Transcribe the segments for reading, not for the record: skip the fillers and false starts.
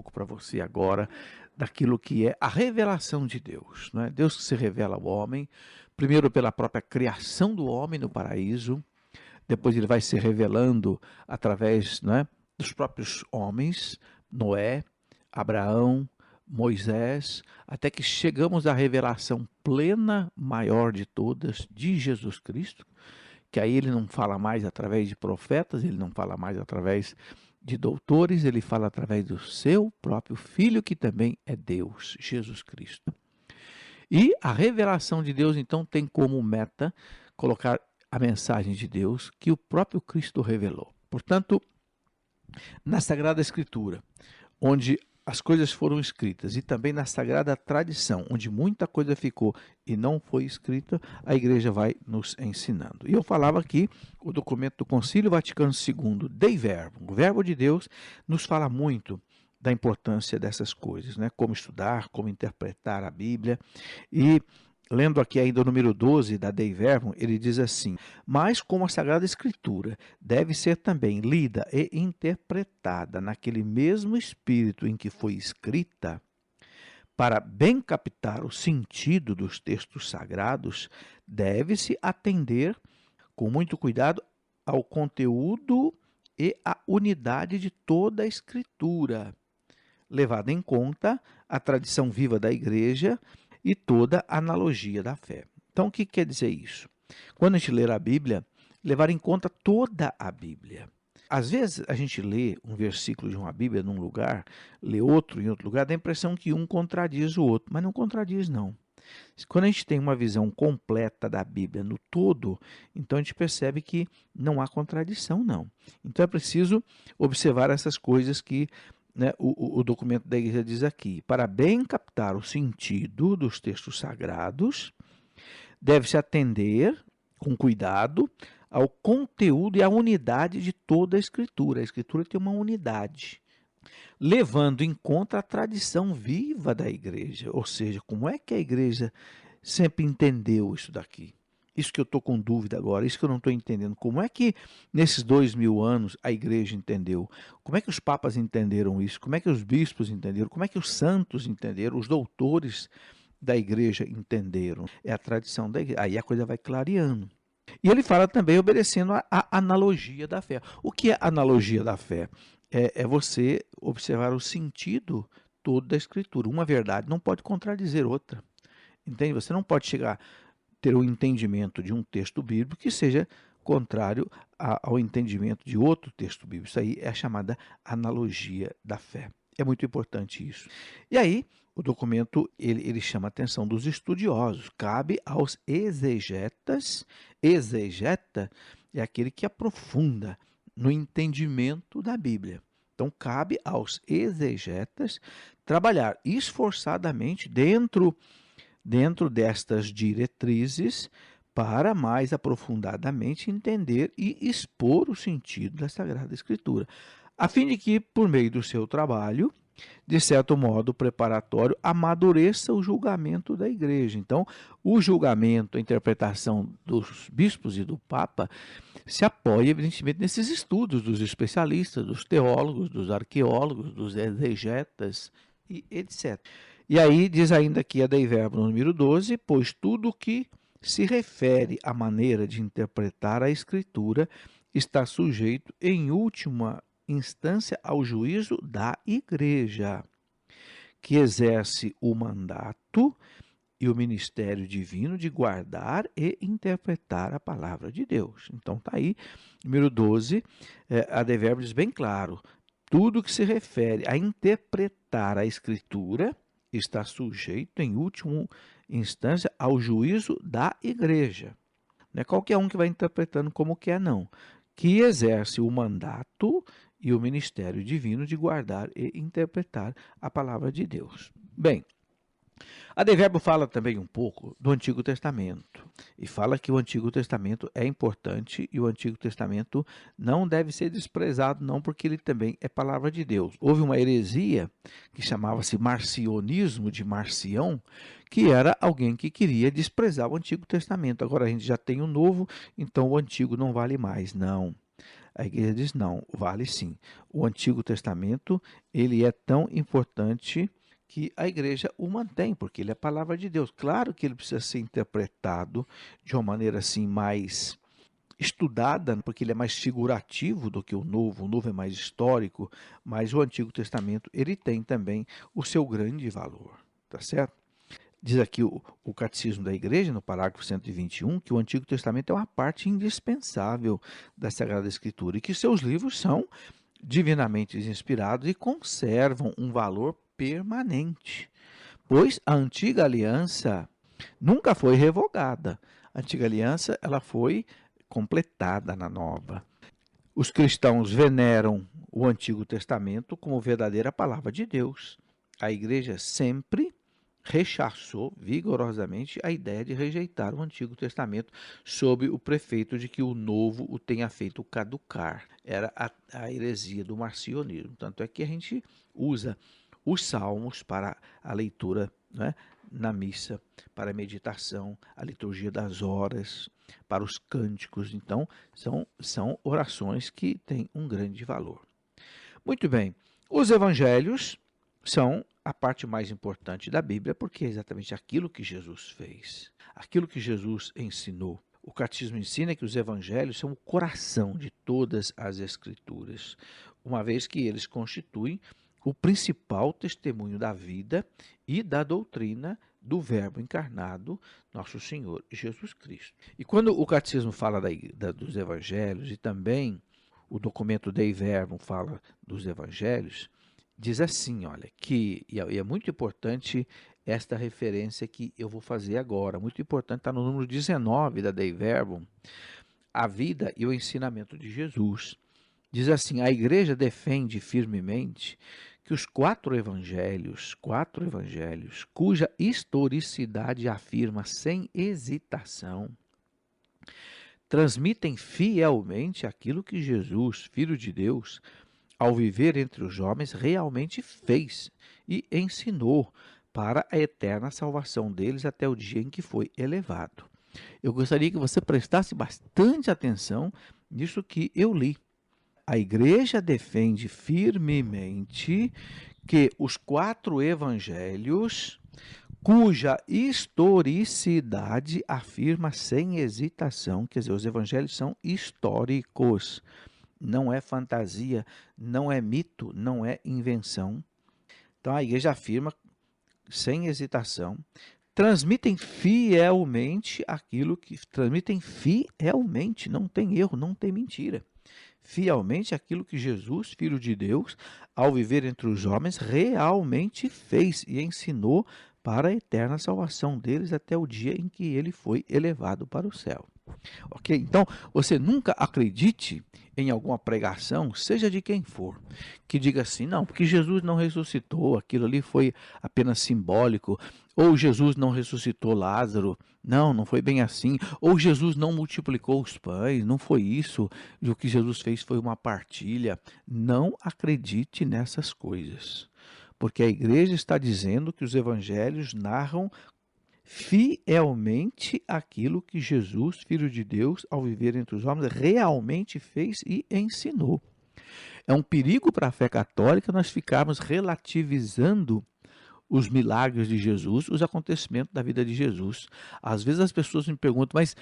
pouco para você agora daquilo que é a revelação de Deus, não é? Deus que se revela ao homem, primeiro pela própria criação do homem no paraíso, depois ele vai se revelando através, não é, dos próprios homens, Noé, Abraão, Moisés, até que chegamos à revelação plena, maior de todas, de Jesus Cristo, que aí ele não fala mais através de profetas, ele não fala mais através de doutores, ele fala através do seu próprio Filho, que também é Deus, Jesus Cristo. E a revelação de Deus, então, tem como meta colocar a mensagem de Deus que o próprio Cristo revelou. Portanto, na Sagrada Escritura, onde as coisas foram escritas, e também na Sagrada Tradição, onde muita coisa ficou e não foi escrita, a igreja vai nos ensinando. E eu falava aqui, o documento do Concílio Vaticano II, Dei Verbum, o Verbo de Deus, nos fala muito da importância dessas coisas, né? Como estudar, como interpretar a Bíblia. E lendo aqui ainda o número 12 da Dei Verbum, ele diz assim: mas como a Sagrada Escritura deve ser também lida e interpretada naquele mesmo espírito em que foi escrita, para bem captar o sentido dos textos sagrados, deve-se atender com muito cuidado ao conteúdo e à unidade de toda a Escritura, levada em conta a tradição viva da Igreja e toda a analogia da fé. Então, o que quer dizer isso? Quando a gente ler a Bíblia, levar em conta toda a Bíblia. Às vezes, a gente lê um versículo de uma Bíblia num lugar, lê outro em outro lugar, dá a impressão que um contradiz o outro, mas não contradiz, não. Quando a gente tem uma visão completa da Bíblia no todo, então a gente percebe que não há contradição, não. Então é preciso observar essas coisas que, né, o documento da igreja diz aqui. Para bem captar o sentido dos textos sagrados, deve-se atender com cuidado ao conteúdo e à unidade de toda a Escritura. A Escritura tem uma unidade, levando em conta a tradição viva da igreja. Ou seja, como é que a igreja sempre entendeu isso daqui? Isso que eu estou com dúvida agora, isso que eu não estou entendendo. Como é que nesses 2000 anos a igreja entendeu? Como é que os papas entenderam isso? Como é que os bispos entenderam? Como é que os santos entenderam? Os doutores da igreja entenderam? É a tradição da igreja. Aí a coisa vai clareando. E ele fala também obedecendo a analogia da fé. O que é analogia da fé? É você observar o sentido todo da Escritura. Uma verdade não pode contradizer outra. Entende? Você não pode chegar ter o entendimento de um texto bíblico que seja contrário ao entendimento de outro texto bíblico. Isso aí é a chamada analogia da fé. É muito importante isso. E aí, o documento ele chama a atenção dos estudiosos. Cabe aos exegetas. Exegeta é aquele que aprofunda no entendimento da Bíblia. Então, cabe aos exegetas trabalhar esforçadamente dentro destas diretrizes para mais aprofundadamente entender e expor o sentido da Sagrada Escritura, a fim de que, por meio do seu trabalho, de certo modo preparatório, amadureça o julgamento da igreja. Então, o julgamento, a interpretação dos bispos e do Papa se apoia, evidentemente, nesses estudos dos especialistas, dos teólogos, dos arqueólogos, dos exegetas e etc. E aí diz ainda aqui a Dei Verbum número 12, pois tudo que se refere à maneira de interpretar a Escritura está sujeito, em última instância, ao juízo da Igreja, que exerce o mandato e o ministério divino de guardar e interpretar a palavra de Deus. Então está aí, número 12, a Dei Verbum diz bem claro, tudo que se refere a interpretar a Escritura está sujeito, em última instância, ao juízo da igreja. Não é qualquer um que vai interpretando como quer, não. Que exerce o mandato e o ministério divino de guardar e interpretar a palavra de Deus. Bem, a Dei Verbum fala também um pouco do Antigo Testamento e fala que o Antigo Testamento é importante e o Antigo Testamento não deve ser desprezado, não, porque ele também é palavra de Deus. Houve uma heresia que chamava-se marcionismo de Marcião, que era alguém que queria desprezar o Antigo Testamento. Agora a gente já tem o Novo, então o Antigo não vale mais. Não. A igreja diz, não, vale sim. O Antigo Testamento, ele é tão importante que a igreja o mantém, porque ele é a palavra de Deus. Claro que ele precisa ser interpretado de uma maneira assim mais estudada, porque ele é mais figurativo do que o Novo é mais histórico, mas o Antigo Testamento, ele tem também o seu grande valor, tá certo? Diz aqui o Catecismo da Igreja, no parágrafo 121, que o Antigo Testamento é uma parte indispensável da Sagrada Escritura e que seus livros são divinamente inspirados e conservam um valor permanente, pois a Antiga Aliança nunca foi revogada. A Antiga Aliança ela foi completada na Nova. Os cristãos veneram o Antigo Testamento como verdadeira palavra de Deus. A Igreja sempre rechaçou vigorosamente a ideia de rejeitar o Antigo Testamento sob o prefeito de que o Novo o tenha feito caducar. Era a heresia do marcionismo. Tanto é que a gente usa os salmos para a leitura, né, na missa, para a meditação, a liturgia das horas, para os cânticos. Então, são orações que têm um grande valor. Muito bem, os evangelhos são a parte mais importante da Bíblia, porque é exatamente aquilo que Jesus fez, aquilo que Jesus ensinou. O catecismo ensina que os evangelhos são o coração de todas as escrituras, uma vez que eles constituem o principal testemunho da vida e da doutrina do Verbo encarnado, nosso Senhor Jesus Cristo. E quando o catecismo fala dos evangelhos e também o documento Dei Verbum fala dos evangelhos, diz assim, olha, que e é muito importante esta referência que eu vou fazer agora, muito importante, está no número 19 da Dei Verbum, a vida e o ensinamento de Jesus. Diz assim, a igreja defende firmemente que os quatro evangelhos, cuja historicidade afirma sem hesitação, transmitem fielmente aquilo que Jesus, Filho de Deus, ao viver entre os homens, realmente fez e ensinou para a eterna salvação deles até o dia em que foi elevado. Eu gostaria que você prestasse bastante atenção nisso que eu li. A igreja defende firmemente que os quatro evangelhos, cuja historicidade afirma sem hesitação, quer dizer, os evangelhos são históricos, não é fantasia, não é mito, não é invenção. Então a igreja afirma sem hesitação, transmitem fielmente, não tem erro, não tem mentira. Fielmente aquilo que Jesus, Filho de Deus, ao viver entre os homens, realmente fez e ensinou para a eterna salvação deles até o dia em que ele foi elevado para o céu. Ok? Então, você nunca acredite em alguma pregação, seja de quem for, que diga assim, não, porque Jesus não ressuscitou, aquilo ali foi apenas simbólico, ou Jesus não ressuscitou Lázaro, não foi bem assim, ou Jesus não multiplicou os pães, não foi isso, o que Jesus fez foi uma partilha. Não acredite nessas coisas, porque a igreja está dizendo que os evangelhos narram fielmente aquilo que Jesus, Filho de Deus, ao viver entre os homens, realmente fez e ensinou. É um perigo para a fé católica nós ficarmos relativizando os milagres de Jesus, os acontecimentos da vida de Jesus. Às vezes as pessoas me perguntam, mas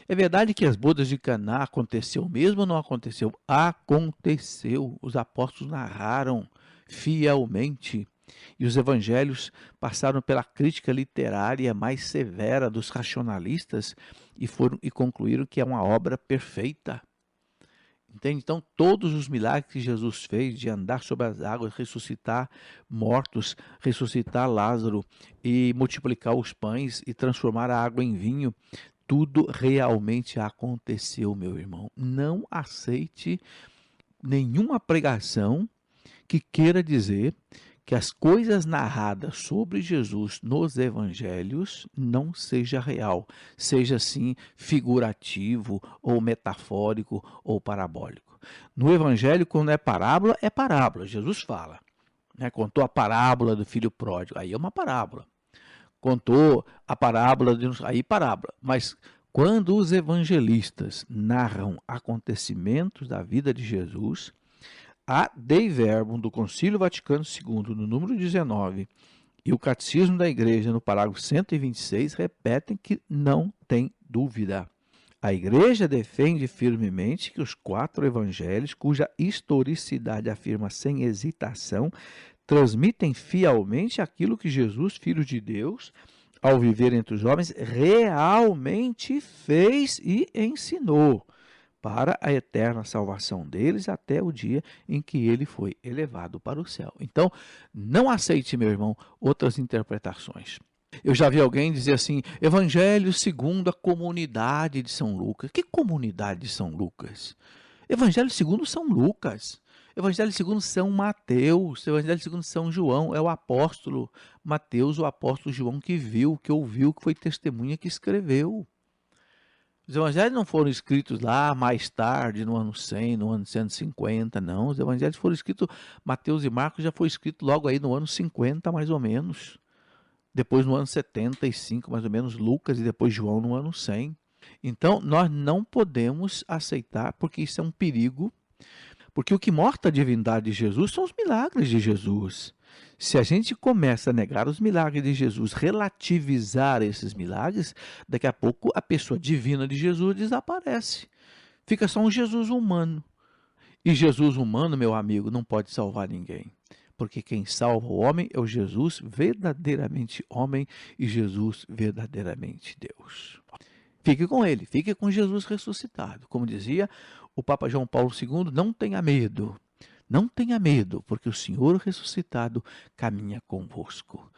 é verdade que as bodas de Caná aconteceu mesmo ou não aconteceu? Aconteceu. Os apóstolos narraram fielmente. E os evangelhos passaram pela crítica literária mais severa dos racionalistas e concluíram que é uma obra perfeita. Entende? Então, todos os milagres que Jesus fez de andar sobre as águas, ressuscitar mortos, ressuscitar Lázaro e multiplicar os pães e transformar a água em vinho, tudo realmente aconteceu, meu irmão. Não aceite nenhuma pregação que queira dizer que as coisas narradas sobre Jesus nos evangelhos não seja real, seja assim figurativo ou metafórico ou parabólico. No evangelho, quando é parábola, Jesus fala, né? Contou a parábola do filho pródigo, aí é uma parábola. Contou a parábola, aí parábola, mas Quando os evangelistas narram acontecimentos da vida de Jesus, a Dei Verbum do Concílio Vaticano II, no número 19, e o Catecismo da Igreja, no parágrafo 126, repetem que não tem dúvida. A Igreja defende firmemente que os 4 evangelhos, cuja historicidade afirma sem hesitação, transmitem fielmente aquilo que Jesus, Filho de Deus, ao viver entre os homens, realmente fez e ensinou para a eterna salvação deles até o dia em que ele foi elevado para o céu. Então, não aceite, meu irmão, outras interpretações. Eu já vi alguém dizer assim, Evangelho segundo a comunidade de São Lucas. Que comunidade de São Lucas? Evangelho segundo São Lucas. Evangelho segundo São Mateus. Evangelho segundo São João. É o apóstolo Mateus, o apóstolo João que viu, que ouviu, que foi testemunha, que escreveu. Os evangelhos não foram escritos lá mais tarde, no ano 100, no ano 150, não. Os evangelhos foram escritos, Mateus e Marcos já foi escrito logo aí no ano 50, mais ou menos. Depois no ano 75, mais ou menos, Lucas, e depois João no ano 100. Então, nós não podemos aceitar, porque isso é um perigo, porque o que mostra a divindade de Jesus são os milagres de Jesus. Se a gente começa a negar os milagres de Jesus, relativizar esses milagres, daqui a pouco a pessoa divina de Jesus desaparece. Fica só um Jesus humano. E Jesus humano, meu amigo, não pode salvar ninguém. Porque quem salva o homem é o Jesus verdadeiramente homem e Jesus verdadeiramente Deus. Fique com ele, fique com Jesus ressuscitado. Como dizia o Papa João Paulo II, não tenha medo. Não tenha medo, porque o Senhor ressuscitado caminha convosco.